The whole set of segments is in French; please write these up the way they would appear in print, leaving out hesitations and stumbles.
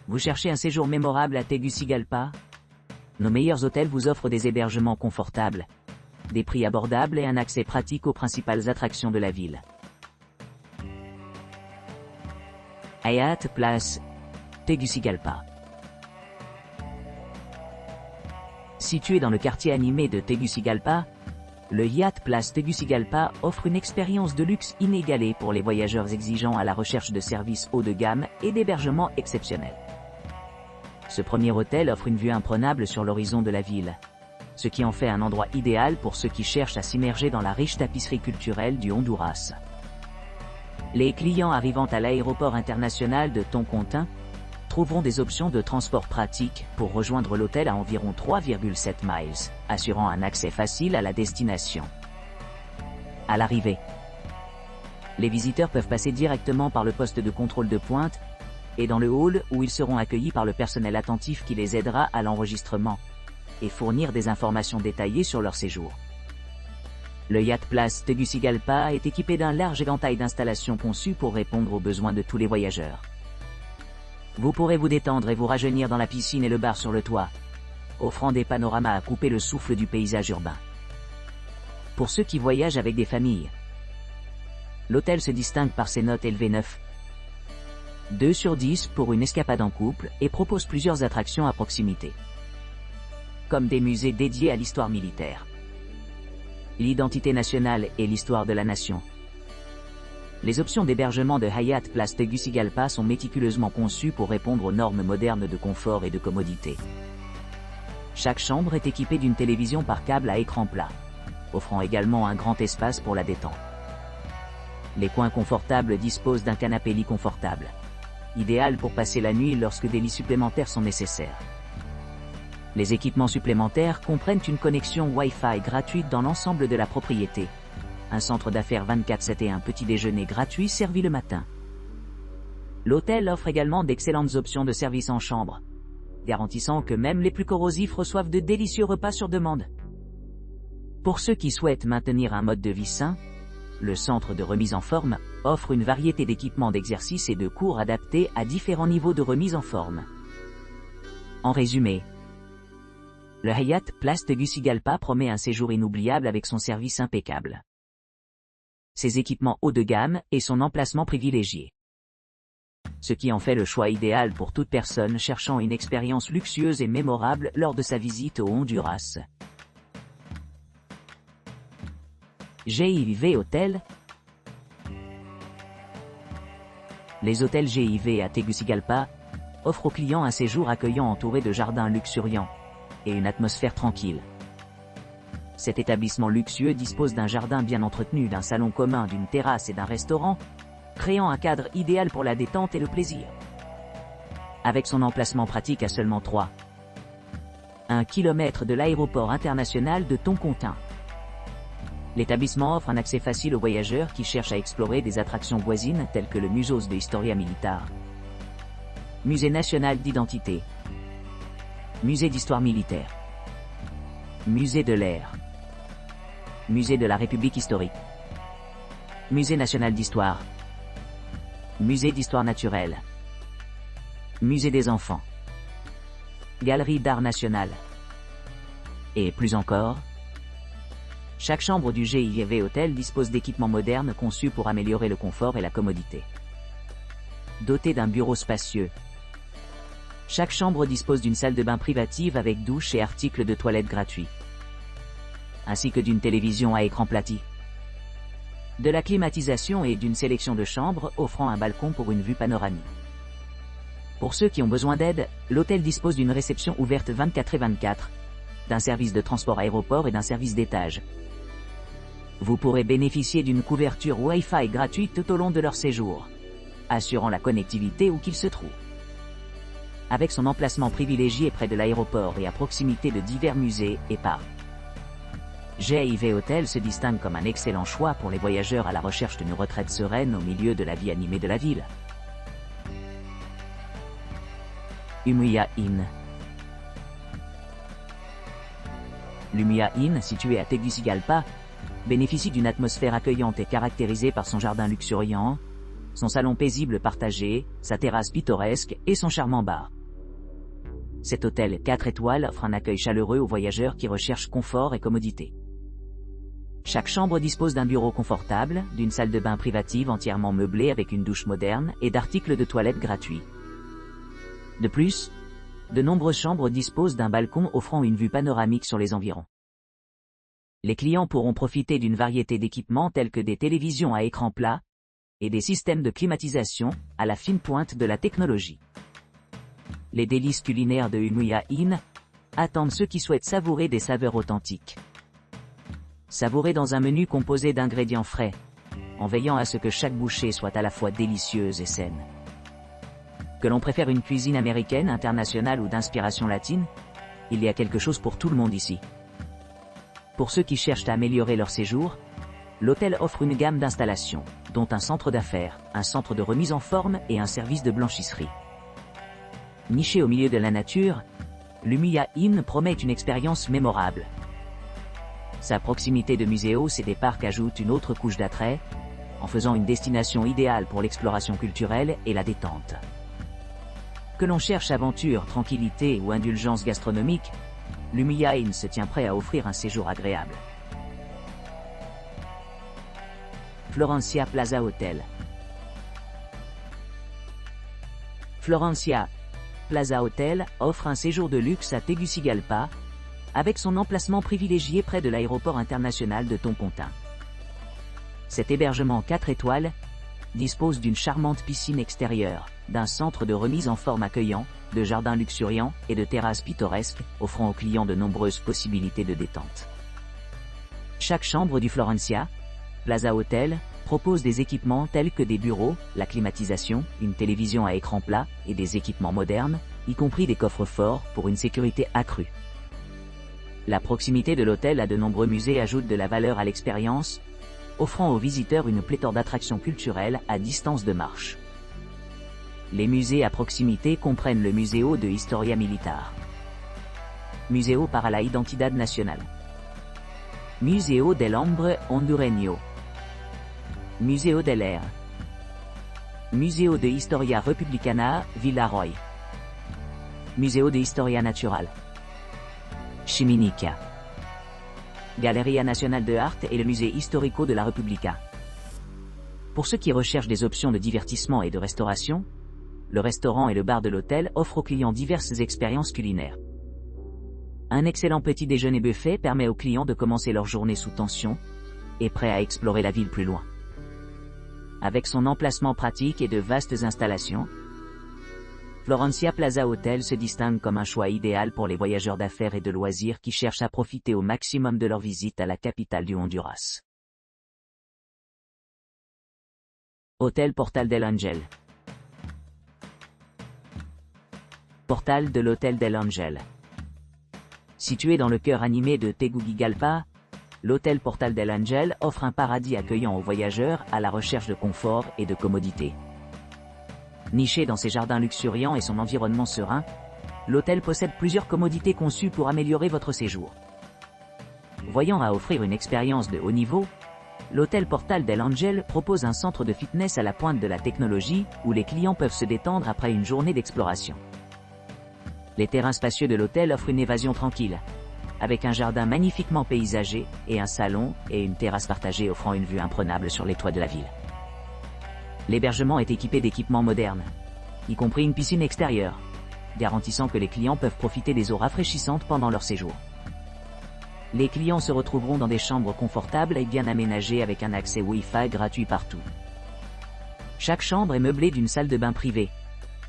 Vous cherchez un séjour mémorable à Tegucigalpa? Nos meilleurs hôtels vous offrent des hébergements confortables, des prix abordables et un accès pratique aux principales attractions de la ville. Hyatt Place, Tegucigalpa. Situé dans le quartier animé de Tegucigalpa, le Hyatt Place Tegucigalpa offre une expérience de luxe inégalée pour les voyageurs exigeants à la recherche de services haut de gamme et d'hébergements exceptionnels. Ce premier hôtel offre une vue imprenable sur l'horizon de la ville, ce qui en fait un endroit idéal pour ceux qui cherchent à s'immerger dans la riche tapisserie culturelle du Honduras. Les clients arrivant à l'aéroport international de Toncontín trouveront des options de transport pratiques pour rejoindre l'hôtel à environ 3,7 miles, assurant un accès facile à la destination. À l'arrivée, les visiteurs peuvent passer directement par le poste de contrôle de pointe et dans le hall où ils seront accueillis par le personnel attentif qui les aidera à l'enregistrement et fournir des informations détaillées sur leur séjour. Le Hyatt Place Tegucigalpa est équipé d'un large éventail d'installations conçues pour répondre aux besoins de tous les voyageurs. Vous pourrez vous détendre et vous rajeunir dans la piscine et le bar sur le toit, offrant des panoramas à couper le souffle du paysage urbain. Pour ceux qui voyagent avec des familles, l'hôtel se distingue par ses notes élevées 9, 2 sur 10 pour une escapade en couple et propose plusieurs attractions à proximité, comme des musées dédiés à l'histoire militaire, l'identité nationale et l'histoire de la nation. Les options d'hébergement de Hyatt Place Tegucigalpa sont méticuleusement conçues pour répondre aux normes modernes de confort et de commodité. Chaque chambre est équipée d'une télévision par câble à écran plat, offrant également un grand espace pour la détente. Les coins confortables disposent d'un canapé-lit confortable, idéal pour passer la nuit lorsque des lits supplémentaires sont nécessaires. Les équipements supplémentaires comprennent une connexion Wi-Fi gratuite dans l'ensemble de la propriété, un centre d'affaires 24/7 et un petit déjeuner gratuit servi le matin. L'hôtel offre également d'excellentes options de service en chambre, garantissant que même les plus corrosifs reçoivent de délicieux repas sur demande. Pour ceux qui souhaitent maintenir un mode de vie sain, le centre de remise en forme offre une variété d'équipements d'exercice et de cours adaptés à différents niveaux de remise en forme. En résumé, le Hyatt Place Tegucigalpa promet un séjour inoubliable avec son service impeccable, ses équipements haut de gamme et son emplacement privilégié, ce qui en fait le choix idéal pour toute personne cherchant une expérience luxueuse et mémorable lors de sa visite au Honduras. GIV Hôtel. Les hôtels GIV à Tegucigalpa offrent aux clients un séjour accueillant entouré de jardins luxuriants et une atmosphère tranquille. Cet établissement luxueux dispose d'un jardin bien entretenu, d'un salon commun, d'une terrasse et d'un restaurant, créant un cadre idéal pour la détente et le plaisir. Avec son emplacement pratique à seulement 3,1 km de l'aéroport international de Toncontín, l'établissement offre un accès facile aux voyageurs qui cherchent à explorer des attractions voisines telles que le Museo de Historia Militar, Musée national d'identité, Musée d'histoire militaire, Musée de l'air, Musée de la République historique, Musée national d'histoire, Musée d'histoire naturelle, Musée des enfants, Galerie d'art national, et plus encore. Chaque chambre du GIV Hôtel dispose d'équipements modernes conçus pour améliorer le confort et la commodité. Doté d'un bureau spacieux, chaque chambre dispose d'une salle de bain privative avec douche et articles de toilette gratuits, ainsi que d'une télévision à écran plati, de la climatisation et d'une sélection de chambres offrant un balcon pour une vue panoramique. Pour ceux qui ont besoin d'aide, l'hôtel dispose d'une réception ouverte 24/24, d'un service de transport aéroport et d'un service d'étage. Vous pourrez bénéficier d'une couverture Wi-Fi gratuite tout au long de leur séjour, assurant la connectivité où qu'ils se trouvent. Avec son emplacement privilégié près de l'aéroport et à proximité de divers musées et parcs, GIV Hôtel se distingue comme un excellent choix pour les voyageurs à la recherche d'une retraite sereine au milieu de la vie animée de la ville. Umuya Inn. L'Umuya Inn, situé à Tegucigalpa, bénéficie d'une atmosphère accueillante et caractérisée par son jardin luxuriant, son salon paisible partagé, sa terrasse pittoresque et son charmant bar. Cet hôtel 4 étoiles offre un accueil chaleureux aux voyageurs qui recherchent confort et commodité. Chaque chambre dispose d'un bureau confortable, d'une salle de bain privative entièrement meublée avec une douche moderne et d'articles de toilette gratuits. De plus, de nombreuses chambres disposent d'un balcon offrant une vue panoramique sur les environs. Les clients pourront profiter d'une variété d'équipements tels que des télévisions à écran plat et des systèmes de climatisation à la fine pointe de la technologie. Les délices culinaires de Umuya Inn attendent ceux qui souhaitent savourer des saveurs authentiques. Savourez dans un menu composé d'ingrédients frais, en veillant à ce que chaque bouchée soit à la fois délicieuse et saine. Que l'on préfère une cuisine américaine, internationale ou d'inspiration latine, il y a quelque chose pour tout le monde ici. Pour ceux qui cherchent à améliorer leur séjour, l'hôtel offre une gamme d'installations, dont un centre d'affaires, un centre de remise en forme et un service de blanchisserie. Niché au milieu de la nature, l'Umuya Inn promet une expérience mémorable. Sa proximité de muséos et des parcs ajoute une autre couche d'attrait, en faisant une destination idéale pour l'exploration culturelle et la détente. Que l'on cherche aventure, tranquillité ou indulgence gastronomique, l'Umuya Inn se tient prêt à offrir un séjour agréable. Florencia Plaza Hotel. Florencia Plaza Hotel offre un séjour de luxe à Tegucigalpa, avec son emplacement privilégié près de l'aéroport international de Toncontín. Cet hébergement 4 étoiles dispose d'une charmante piscine extérieure, d'un centre de remise en forme accueillant, de jardins luxuriants et de terrasses pittoresques, offrant aux clients de nombreuses possibilités de détente. Chaque chambre du Florencia Plaza Hotel propose des équipements tels que des bureaux, la climatisation, une télévision à écran plat et des équipements modernes, y compris des coffres-forts pour une sécurité accrue. La proximité de l'hôtel à de nombreux musées ajoute de la valeur à l'expérience, offrant aux visiteurs une pléthore d'attractions culturelles à distance de marche. Les musées à proximité comprennent le Museo de Historia Militar, Museo para la Identidad Nacional, Museo del Hombre Hondureño, Museo del Aire, Museo de Historia Republicana Villarroy, Museo de Historia Natural, Chiminica, Galeria Nacional de Arte et le Musée Histórico de la República. Pour ceux qui recherchent des options de divertissement et de restauration, le restaurant et le bar de l'hôtel offrent aux clients diverses expériences culinaires. Un excellent petit déjeuner buffet permet aux clients de commencer leur journée sous tension et prêts à explorer la ville plus loin. Avec son emplacement pratique et de vastes installations, Florencia Plaza Hotel se distingue comme un choix idéal pour les voyageurs d'affaires et de loisirs qui cherchent à profiter au maximum de leur visite à la capitale du Honduras. Hôtel Portal del Ángel. Portal de l'Hôtel del Ángel. Situé dans le cœur animé de Tegucigalpa, l'hôtel Portal del Ángel offre un paradis accueillant aux voyageurs à la recherche de confort et de commodité. Niché dans ses jardins luxuriants et son environnement serein, l'hôtel possède plusieurs commodités conçues pour améliorer votre séjour. Voyant à offrir une expérience de haut niveau, l'hôtel Portal del Ángel propose un centre de fitness à la pointe de la technologie où les clients peuvent se détendre après une journée d'exploration. Les terrains spacieux de l'hôtel offrent une évasion tranquille, avec un jardin magnifiquement paysagé et un salon et une terrasse partagée offrant une vue imprenable sur les toits de la ville. L'hébergement est équipé d'équipements modernes, y compris une piscine extérieure, garantissant que les clients peuvent profiter des eaux rafraîchissantes pendant leur séjour. Les clients se retrouveront dans des chambres confortables et bien aménagées avec un accès Wi-Fi gratuit partout. Chaque chambre est meublée d'une salle de bain privée,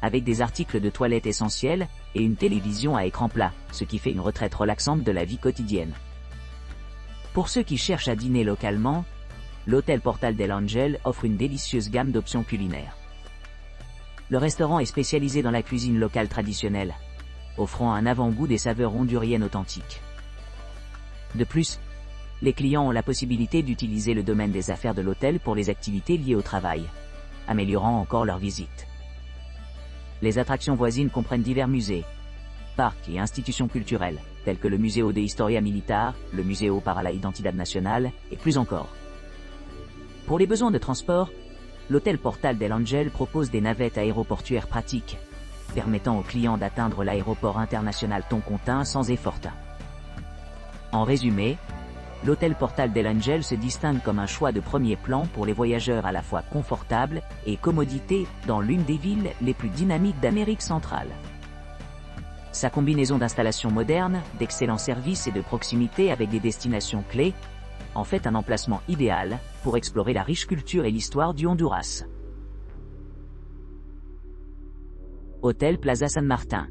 avec des articles de toilette essentiels et une télévision à écran plat, ce qui fait une retraite relaxante de la vie quotidienne. Pour ceux qui cherchent à dîner localement, l'hôtel Portal del Ángel offre une délicieuse gamme d'options culinaires. Le restaurant est spécialisé dans la cuisine locale traditionnelle, offrant un avant-goût des saveurs honduriennes authentiques. De plus, les clients ont la possibilité d'utiliser le domaine des affaires de l'hôtel pour les activités liées au travail, améliorant encore leur visite. Les attractions voisines comprennent divers musées, parcs et institutions culturelles, tels que le Museo de Historia Militar, le Museo para la Identidad Nacional, et plus encore. Pour les besoins de transport, l'hôtel Portal del Ángel propose des navettes aéroportuaires pratiques, permettant aux clients d'atteindre l'aéroport international Toncontin sans effortin. En résumé, l'hôtel Portal del Ángel se distingue comme un choix de premier plan pour les voyageurs à la fois confortables et commodité dans l'une des villes les plus dynamiques d'Amérique centrale. Sa combinaison d'installations modernes, d'excellents services et de proximité avec des destinations clés en fait un emplacement idéal pour explorer la riche culture et l'histoire du Honduras. Hôtel Plaza San Martín.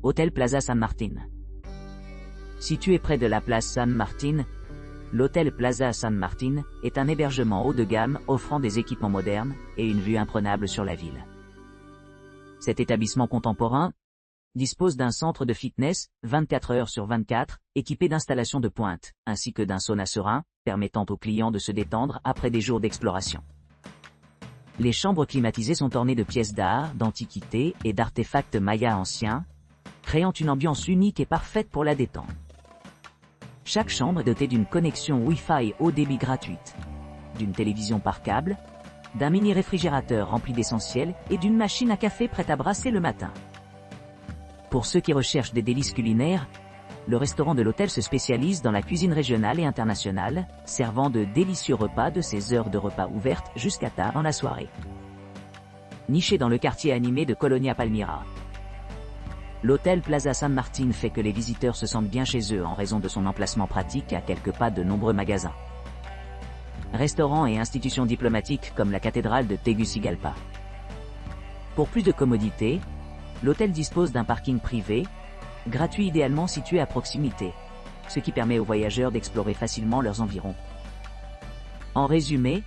Hôtel Plaza San Martín. Situé près de la place San Martín, l'hôtel Plaza San Martín est un hébergement haut de gamme offrant des équipements modernes et une vue imprenable sur la ville. Cet établissement contemporain dispose d'un centre de fitness 24 heures sur 24, équipé d'installations de pointe, ainsi que d'un sauna serein, permettant aux clients de se détendre après des jours d'exploration. Les chambres climatisées sont ornées de pièces d'art, d'antiquités et d'artefacts mayas anciens, créant une ambiance unique et parfaite pour la détente. Chaque chambre est dotée d'une connexion Wi-Fi haut débit gratuite, d'une télévision par câble, d'un mini-réfrigérateur rempli d'essentiels et d'une machine à café prête à brasser le matin. Pour ceux qui recherchent des délices culinaires, le restaurant de l'hôtel se spécialise dans la cuisine régionale et internationale, servant de délicieux repas de ses heures de repas ouvertes jusqu'à tard dans la soirée. Niché dans le quartier animé de Colonia Palmira, l'hôtel Plaza San Martín fait que les visiteurs se sentent bien chez eux en raison de son emplacement pratique à quelques pas de nombreux magasins, restaurants et institutions diplomatiques comme la cathédrale de Tegucigalpa. Pour plus de commodité, l'hôtel dispose d'un parking privé, gratuit idéalement situé à proximité, ce qui permet aux voyageurs d'explorer facilement leurs environs. En résumé,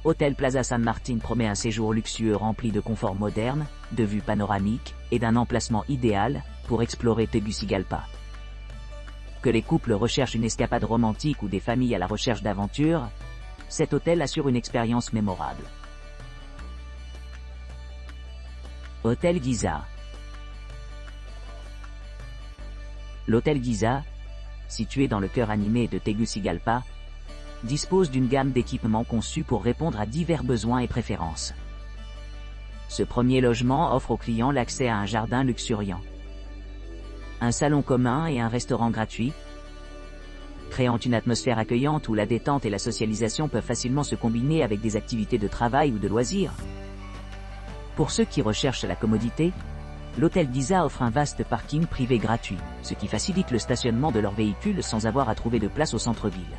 Hôtel Plaza San Martín promet un séjour luxueux rempli de confort moderne, de vues panoramiques et d'un emplacement idéal pour explorer Tegucigalpa. Que les couples recherchent une escapade romantique ou des familles à la recherche d'aventure, cet hôtel assure une expérience mémorable. Hôtel Giza. L'hôtel Giza, situé dans le cœur animé de Tegucigalpa, dispose d'une gamme d'équipements conçus pour répondre à divers besoins et préférences. Ce premier logement offre aux clients l'accès à un jardin luxuriant, un salon commun et un restaurant gratuit, créant une atmosphère accueillante où la détente et la socialisation peuvent facilement se combiner avec des activités de travail ou de loisirs. Pour ceux qui recherchent la commodité, l'hôtel Giza offre un vaste parking privé gratuit, ce qui facilite le stationnement de leurs véhicules sans avoir à trouver de place au centre-ville.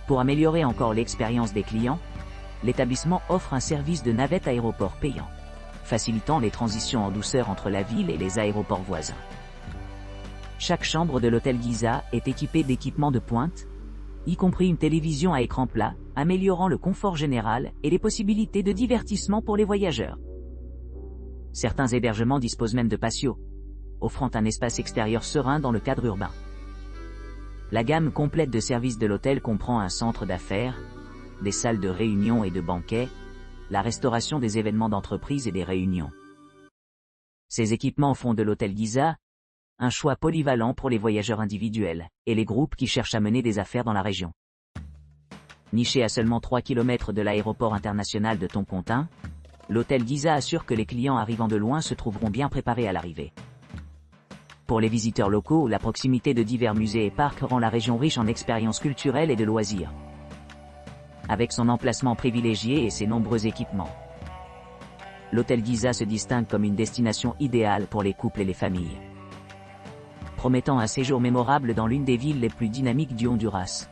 Pour améliorer encore l'expérience des clients, l'établissement offre un service de navette aéroport payant, facilitant les transitions en douceur entre la ville et les aéroports voisins. Chaque chambre de l'hôtel Giza est équipée d'équipements de pointe, y compris une télévision à écran plat, améliorant le confort général et les possibilités de divertissement pour les voyageurs. Certains hébergements disposent même de patios, offrant un espace extérieur serein dans le cadre urbain. La gamme complète de services de l'hôtel comprend un centre d'affaires, des salles de réunion et de banquets, la restauration des événements d'entreprise et des réunions. Ces équipements font de l'hôtel Giza un choix polyvalent pour les voyageurs individuels et les groupes qui cherchent à mener des affaires dans la région. Niché à seulement 3 km de l'aéroport international de Toncontin, l'hôtel Giza assure que les clients arrivant de loin se trouveront bien préparés à l'arrivée. Pour les visiteurs locaux, la proximité de divers musées et parcs rend la région riche en expériences culturelles et de loisirs. Avec son emplacement privilégié et ses nombreux équipements, l'hôtel Giza se distingue comme une destination idéale pour les couples et les familles, promettant un séjour mémorable dans l'une des villes les plus dynamiques du Honduras.